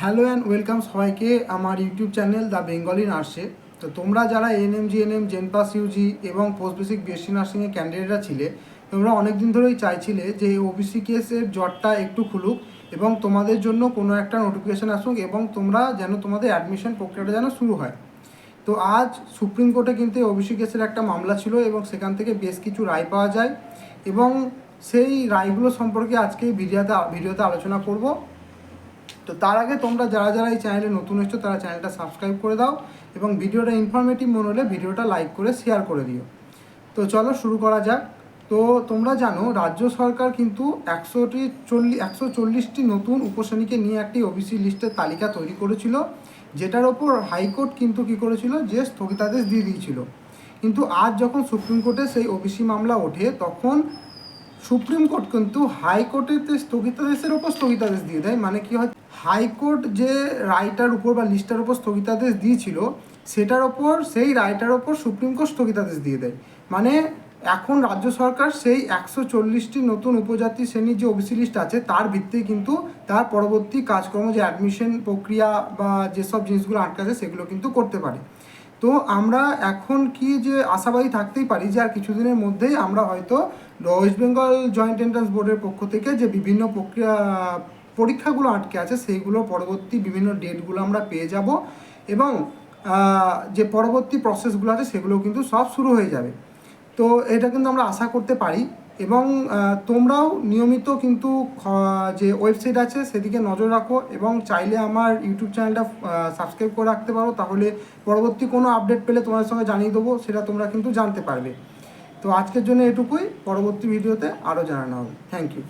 Hello and welcome সবাইকে আমার YouTube channel the Bengali নার্সে। তো তোমরা যারা এএনএম জিএনএম জেনপাস ইউজি এবং পোস্ট বেসিক বিএসসি নার্সিংয়ে ক্যান্ডিডেটরা ছিলে, তোমরা অনেক দিন ধরেই চাইছিলে যে ওবিসি কেসের জটটা একটু খুলুক এবং তোমাদের জন্য কোনো একটা নোটিফিকেশান আসুক এবং তোমরা যেন তোমাদের অ্যাডমিশন প্রক্রিয়াটা যেন শুরু হয়। তো আজ সুপ্রিম কোর্টে কিন্তু ওবিসি কেসের একটা মামলা ছিল এবং সেখান থেকে বেশ কিছু রায় পাওয়া যায় এবং সেই রায়গুলো সম্পর্কে আজকে ভিডিওতে আলোচনা করব। তো তার আগে তোমরা যারা এই চ্যানেলে নতুন এসছো তারা চ্যানেলটা সাবস্ক্রাইব করে দাও এবং ভিডিওটা ইনফরমেটিভ মনে হলে ভিডিওটা লাইক করে শেয়ার করে দিও। তো চলো শুরু করা যাক। তো তোমরা জানো রাজ্য সরকার কিন্তু 140টি নতুন উপশ্রেণীকে নিয়ে একটি ওবিসি লিস্টের তালিকা তৈরি করেছিল, যেটার ওপর হাইকোর্ট কিন্তু কী করেছিল যে স্থগিতাদেশ দিয়ে দিয়েছিল। কিন্তু আজ যখন সুপ্রিম কোর্টে সেই ওবিসি মামলা ওঠে তখন সুপ্রিম কোর্ট কিন্তু হাইকোর্টেতে স্থগিতাদেশের ওপর স্থগিতাদেশ দিয়ে দেয়। মানে কি হয়, হাইকোর্ট যে রায়টার উপর বা লিস্টের ওপর স্থগিতাদেশ দিয়েছিল সেটার ওপর সেই রায়টার ওপর সুপ্রিম কোর্ট স্থগিতাদেশ দিয়ে দেয়। মানে এখন রাজ্য সরকার সেই 140টি নতুন উপজাতি শ্রেণীর যে ওবিসি লিস্ট আছে তার ভিত্তিতে কিন্তু তার পরবর্তী কাজকর্ম যে অ্যাডমিশন প্রক্রিয়া বা যেসব জিনিসগুলো আটকে আছে সেগুলো কিন্তু করতে পারে। তো আমরা এখন কি যে আশাবাদী থাকতেই পারি যে আর কিছুদিনের মধ্যেই আমরা হয়তো ওয়েস্ট বেঙ্গল জয়েন্ট এন্ট্রান্স বোর্ডের পক্ষ থেকে যে বিভিন্ন পরীক্ষাগুলো আটকে আছে সেইগুলোর পরবর্তী বিভিন্ন ডেটগুলো আমরা পেয়ে যাব এবং যে পরবর্তী প্রসেসগুলো আছে সেগুলো কিন্তু সব শুরু হয়ে যাবে। তো এটা কিন্তু আমরা আশা করতে পারি এবং তোমরাও নিয়মিত কিন্তু যে ওয়েবসাইট আছে সেদিকে নজর রাখো এবং চাইলে আমার ইউটিউব চ্যানেলটা সাবস্ক্রাইব করে রাখতে পারো, তাহলে পরবর্তী কোনো আপডেট পেলে তোমাদের সঙ্গে জানিয়ে দেবো, সেটা তোমরা কিন্তু জানতে পারবে। তো আজকের জন্য এটুকুই, পরবর্তী ভিডিওতে আরও জানানো হবে। Thank you.